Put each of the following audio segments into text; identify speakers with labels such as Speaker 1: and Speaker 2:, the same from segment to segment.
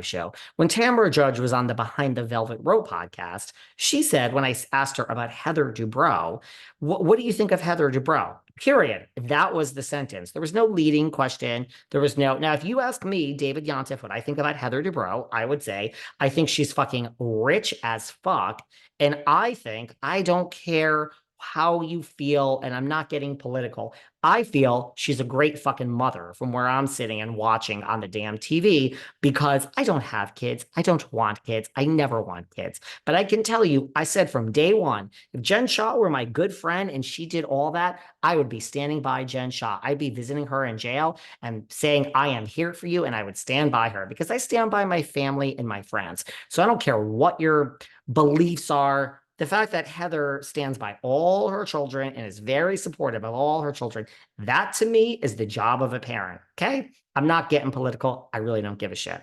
Speaker 1: show. When Tamra Judge was on the Behind the Velvet Rope podcast, she said, when I asked her about Heather Dubrow, what do you think of Heather Dubrow? Period. That was the sentence. There was no leading question. There was no. Now, if you ask me, David Yontef, what I think about Heather Dubrow, I would say I think she's fucking rich as fuck. And I think I don't care how you feel, and I'm not getting political. I feel she's a great fucking mother from where I'm sitting and watching on the damn TV because I don't have kids. I don't want kids. I never want kids. But I can tell you, I said from day one, if Jen Shah were my good friend and she did all that, I would be standing by Jen Shah. I'd be visiting her in jail and saying, I am here for you. And I would stand by her because I stand by my family and my friends. So I don't care what your beliefs are. The fact that Heather stands by all her children and is very supportive of all her children, that to me is the job of a parent. Okay. I'm not getting political. I really don't give a shit.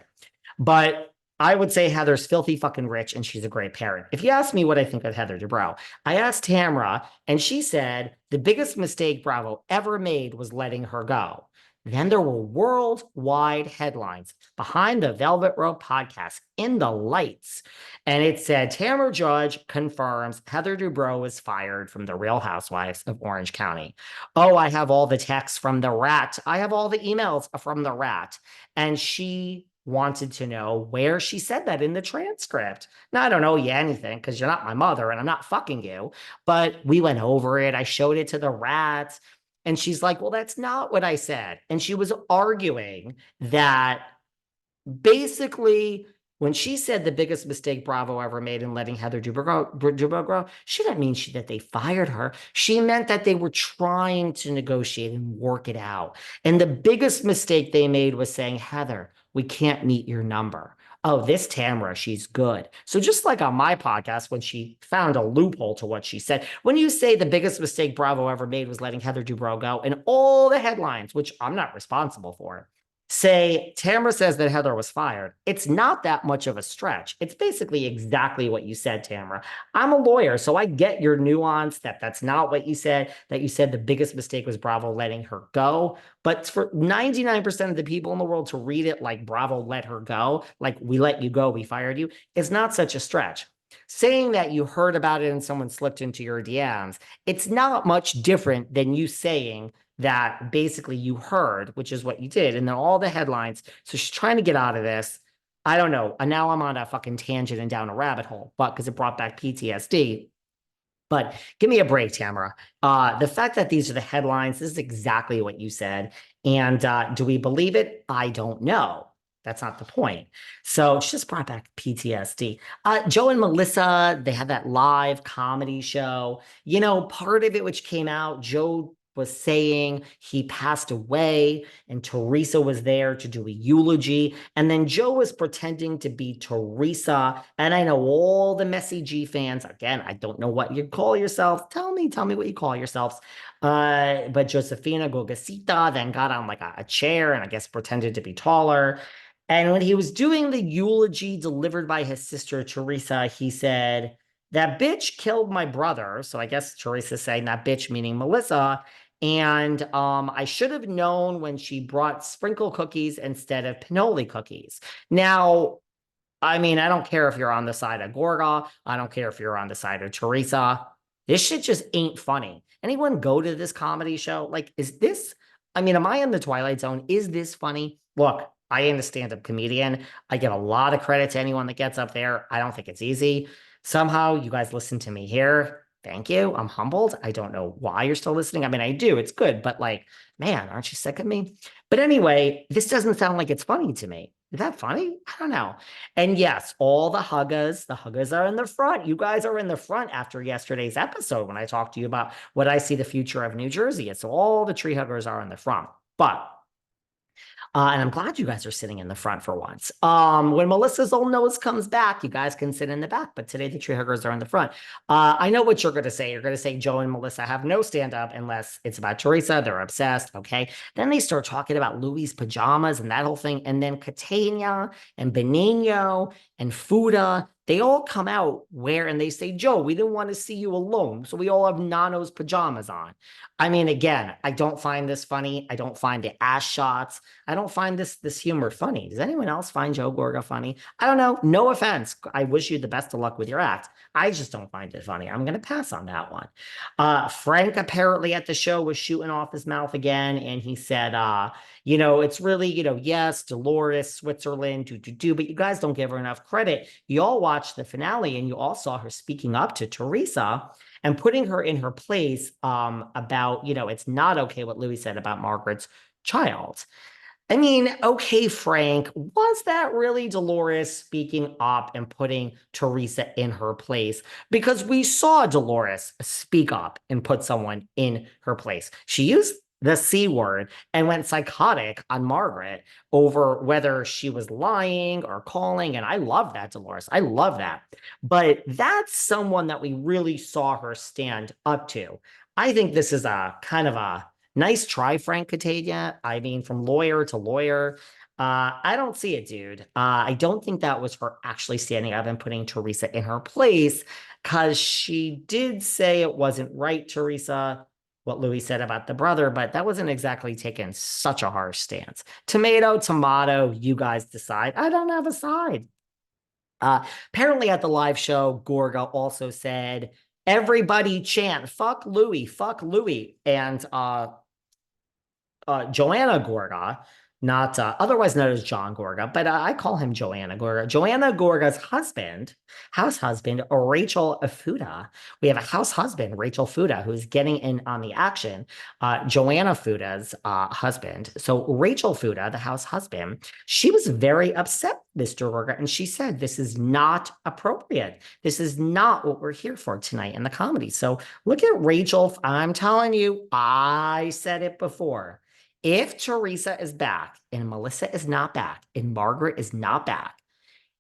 Speaker 1: But I would say Heather's filthy fucking rich and she's a great parent. If you ask me what I think of Heather Dubrow, I asked Tamra and she said the biggest mistake Bravo ever made was letting her go. Then there were worldwide headlines behind the Velvet Rope podcast in the lights. And it said, Tamra Judge confirms Heather Dubrow was fired from the Real Housewives of Orange County. Oh, I have all the texts from the rat. I have all the emails from the rat. And she wanted to know where she said that in the transcript. Now, I don't owe you anything because you're not my mother and I'm not fucking you. But we went over it. I showed it to the rat. And she's like, well, that's not what I said. And she was arguing that basically when she said the biggest mistake Bravo ever made in letting Heather Dubrow go, she didn't mean that they fired her. She meant that they were trying to negotiate and work it out. And the biggest mistake they made was saying, Heather, we can't meet your number. Oh, this Tamra, she's good. So just like on my podcast, when she found a loophole to what she said, when you say the biggest mistake Bravo ever made was letting Heather Dubrow go, and all the headlines, which I'm not responsible for, say Tamra says that Heather was fired, it's not that much of a stretch. It's basically exactly what you said, Tamra. I'm a lawyer, so I get your nuance that that's not what you said, that you said the biggest mistake was Bravo letting her go. But for 99% of the people in the world to read it like Bravo let her go, like we let you go, we fired you, it's not such a stretch. Saying that you heard about it and someone slipped into your DMs, it's not much different than you saying that basically you heard, which is what you did. And then all the headlines. So she's trying to get out of this. I don't know. And now I'm on a fucking tangent and down a rabbit hole, but because it brought back PTSD. But give me a break, Tamara. The fact that these are the headlines, this is exactly what you said. And do we believe it? I don't know. That's not the point. So she just brought back PTSD. Joe and Melissa, they had that live comedy show. You know, part of it which came out, Joe was saying he passed away and Teresa was there to do a eulogy. And then Joe was pretending to be Teresa. And I know all the Messy G fans, again, I don't know what you call yourself. Tell me what you call yourselves. But Josefina Gorgasita then got on like a chair and I guess pretended to be taller. And when he was doing the eulogy delivered by his sister, Teresa, he said, that bitch killed my brother. So I guess Teresa's saying that bitch meaning Melissa. And I should have known when she brought sprinkle cookies instead of pinoli cookies. Now, I mean, I don't care if you're on the side of Gorga. I don't care if you're on the side of Teresa. This shit just ain't funny. Anyone go to this comedy show? Like, is this, I mean, am I in the Twilight Zone? Is this funny? Look, I am a stand-up comedian. I give a lot of credit to anyone that gets up there. I don't think it's easy. Somehow you guys listen to me here. Thank you. I'm humbled. I don't know why you're still listening. I mean, I do. It's good. But like, man, aren't you sick of me? But anyway, this doesn't sound like it's funny to me. Is that funny? I don't know. And yes, all the huggers are in the front. You guys are in the front after yesterday's episode when I talked to you about what I see the future of New Jersey is. So all the tree huggers are in the front. But and I'm glad you guys are sitting in the front for once. When Melissa's old nose comes back, you guys can sit in the back. But today the tree huggers are in the front. I know what you're going to say. You're going to say Joe and Melissa have no stand-up unless it's about Teresa. They're obsessed. Okay. Then they start talking about Louie's pajamas and that whole thing. And then Catania and Benigno and Fuda, they all come out and they say, Joe, we didn't want to see you alone. So we all have Nano's pajamas on. I mean, again, I don't find this funny. I don't find the ass shots. I don't find this humor funny. Does anyone else find Joe Gorga funny? I don't know. No offense. I wish you the best of luck with your act. I just don't find it funny. I'm going to pass on that one. Frank apparently at the show was shooting off his mouth again. And he said, it's really, yes, Dolores, Switzerland, but you guys don't give her enough credit. You all watched the finale and you all saw her speaking up to Teresa and putting her in her place about, it's not okay what Louie said about Margaret's child. I mean, okay, Frank, was that really Dolores speaking up and putting Teresa in her place? Because we saw Dolores speak up and put someone in her place. She used the C word and went psychotic on Margaret over whether she was lying or calling. And I love that, Dolores. I love that. But that's someone that we really saw her stand up to. I think this is a kind of a nice try, Frank Catania. I mean, from lawyer to lawyer. I don't see it, dude. I don't think that was her actually standing up and putting Teresa in her place, because she did say it wasn't right, Teresa, what Louie said about the brother, but that wasn't exactly taking such a harsh stance. Tomato, you guys decide. I don't have a side. Apparently at the live show, Gorga also said, everybody chant, fuck Louie. And Joanna Gorga, not otherwise known as John Gorga, but I call him Joanna Gorga. Joanna Gorga's house husband, Rachel Fuda. We have a house husband, Rachel Fuda, who's getting in on the action. Joanna Fuda's husband. So Rachel Fuda, the house husband, she was very upset, Mr. Gorga, and she said, this is not appropriate. This is not what we're here for tonight in the comedy. So look at Rachel. I'm telling you, I said it before. If Teresa is back and Melissa is not back and Margaret is not back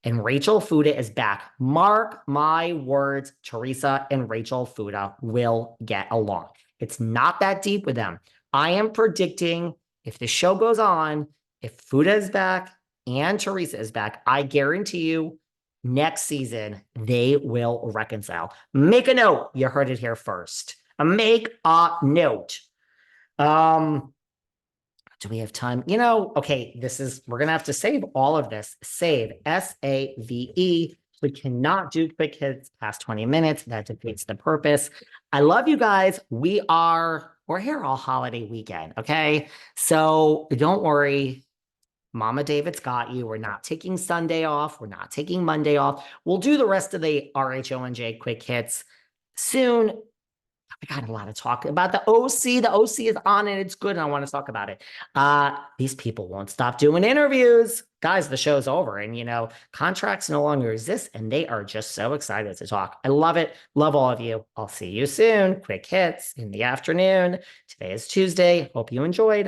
Speaker 1: and Rachel Fuda is back, mark my words, Teresa and Rachel Fuda will get along. It's not that deep with them. I am predicting if the show goes on, if Fuda is back and Teresa is back, I guarantee you next season, they will reconcile. Make a note. You heard it here first. Make a note. Do we have time? Okay, we're going to have to save all of this. Save, S-A-V-E. We cannot do quick hits past 20 minutes. That defeats the purpose. I love you guys. We're here all holiday weekend, okay? So don't worry. Mama David's got you. We're not taking Sunday off. We're not taking Monday off. We'll do the rest of the RHONJ quick hits soon. We got a lot of talk about the OC. The OC is on and it's good, and I want to talk about it. These people won't stop doing interviews. Guys, the show's over, and contracts no longer exist, and they are just so excited to talk. I love it. Love all of you. I'll see you soon. Quick hits in the afternoon. Today is Tuesday. Hope you enjoyed.